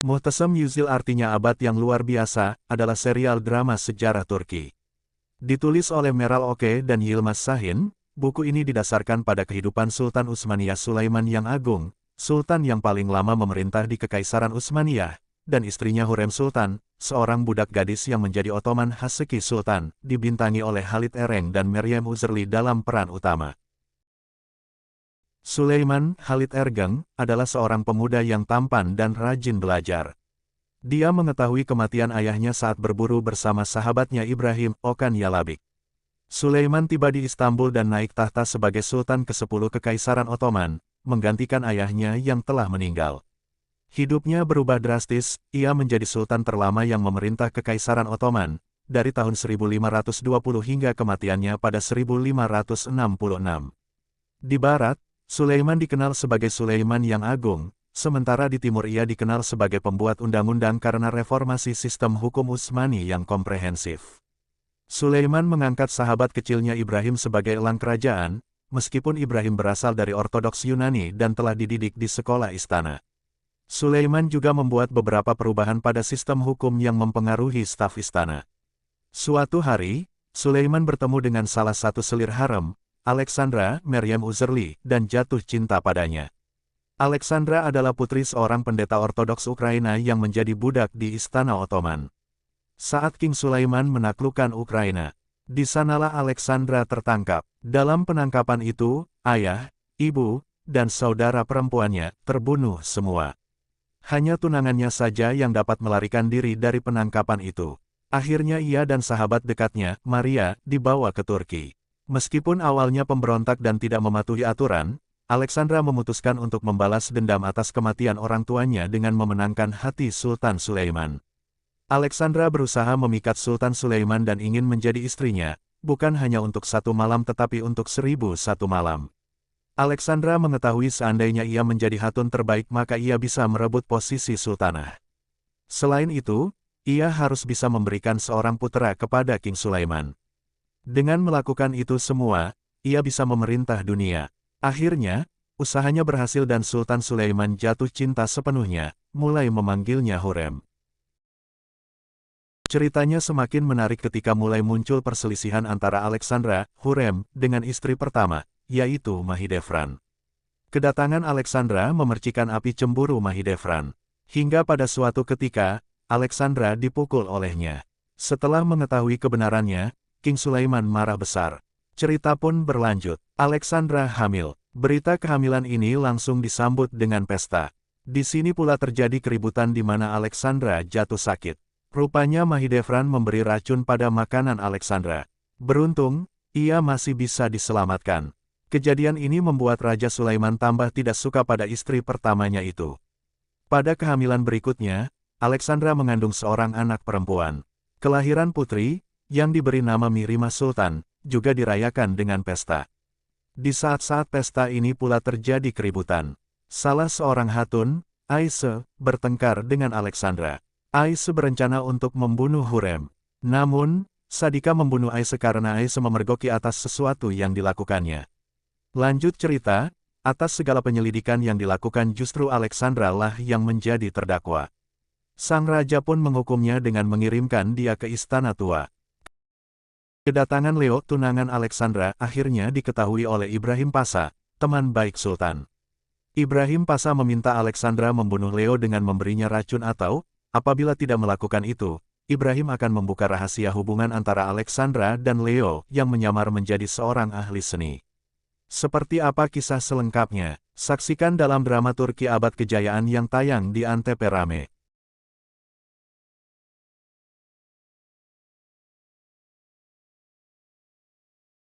Muhteşem Yüzyıl artinya abad yang luar biasa, adalah serial drama sejarah Turki. Ditulis oleh Meral Oke dan Yilmaz Şahin, buku ini didasarkan pada kehidupan Sultan Utsmaniyah Sulaiman yang agung, sultan yang paling lama memerintah di Kekaisaran Utsmaniyah, dan istrinya Hurrem Sultan, seorang budak gadis yang menjadi Ottoman Haseki Sultan, dibintangi oleh Halit Ereng dan Meryem Uzerli dalam peran utama. Sulaiman, Halit Ergeng, adalah seorang pemuda yang tampan dan rajin belajar. Dia mengetahui kematian ayahnya saat berburu bersama sahabatnya Ibrahim, Okan Yalabik. Sulaiman tiba di Istanbul dan naik tahta sebagai Sultan ke-10 Kekaisaran Ottoman, menggantikan ayahnya yang telah meninggal. Hidupnya berubah drastis, ia menjadi Sultan terlama yang memerintah Kekaisaran Ottoman, dari tahun 1520 hingga kematiannya pada 1566. Di Barat, Sulaiman dikenal sebagai Sulaiman yang agung, sementara di timur ia dikenal sebagai pembuat undang-undang karena reformasi sistem hukum Utsmani yang komprehensif. Sulaiman mengangkat sahabat kecilnya Ibrahim sebagai elang kerajaan, meskipun Ibrahim berasal dari Ortodoks Yunani dan telah dididik di sekolah istana. Sulaiman juga membuat beberapa perubahan pada sistem hukum yang mempengaruhi staf istana. Suatu hari, Sulaiman bertemu dengan salah satu selir harem, Alexandra, Meryem Uzerli, dan jatuh cinta padanya. Alexandra adalah putri seorang pendeta Ortodoks Ukraina yang menjadi budak di Istana Ottoman. Saat King Sulaiman menaklukkan Ukraina, di sanalah Alexandra tertangkap. Dalam penangkapan itu, ayah, ibu, dan saudara perempuannya terbunuh semua. Hanya tunangannya saja yang dapat melarikan diri dari penangkapan itu. Akhirnya ia dan sahabat dekatnya, Maria, dibawa ke Turki. Meskipun awalnya pemberontak dan tidak mematuhi aturan, Alexandra memutuskan untuk membalas dendam atas kematian orang tuanya dengan memenangkan hati Sultan Sulaiman. Alexandra berusaha memikat Sultan Sulaiman dan ingin menjadi istrinya, bukan hanya untuk 1 malam tetapi untuk 1001 malam. Alexandra mengetahui seandainya ia menjadi hatun terbaik maka ia bisa merebut posisi sultanah. Selain itu, ia harus bisa memberikan seorang putra kepada King Sulaiman. Dengan melakukan itu semua, ia bisa memerintah dunia. Akhirnya, usahanya berhasil dan Sultan Sulaiman jatuh cinta sepenuhnya, mulai memanggilnya Hurrem. Ceritanya semakin menarik ketika mulai muncul perselisihan antara Alexandra, Hurrem, dengan istri pertama, yaitu Mahidevran. Kedatangan Alexandra memercikan api cemburu Mahidevran. Hingga pada suatu ketika, Alexandra dipukul olehnya. Setelah mengetahui kebenarannya, King Sulaiman marah besar. Cerita pun berlanjut. Alexandra hamil. Berita kehamilan ini langsung disambut dengan pesta. Di sini pula terjadi keributan di mana Alexandra jatuh sakit. Rupanya Mahidevran memberi racun pada makanan Alexandra. Beruntung, ia masih bisa diselamatkan. Kejadian ini membuat Raja Sulaiman tambah tidak suka pada istri pertamanya itu. Pada kehamilan berikutnya, Alexandra mengandung seorang anak perempuan. Kelahiran putri, yang diberi nama Mirima Sultan, juga dirayakan dengan pesta. Di saat-saat pesta ini pula terjadi keributan. Salah seorang hatun, Aise, bertengkar dengan Alexandra. Aise berencana untuk membunuh Hurrem. Namun, Sadika membunuh Aise karena Aise memergoki atas sesuatu yang dilakukannya. Lanjut cerita, atas segala penyelidikan yang dilakukan justru Alexandra lah yang menjadi terdakwa. Sang raja pun menghukumnya dengan mengirimkan dia ke istana tua. Kedatangan Leo, tunangan Alexandra, akhirnya diketahui oleh Ibrahim Pasha, teman baik Sultan. Ibrahim Pasha meminta Alexandra membunuh Leo dengan memberinya racun atau, apabila tidak melakukan itu, Ibrahim akan membuka rahasia hubungan antara Alexandra dan Leo yang menyamar menjadi seorang ahli seni. Seperti apa kisah selengkapnya? Saksikan dalam drama Turki Abad Kejayaan yang tayang di Antv Rame.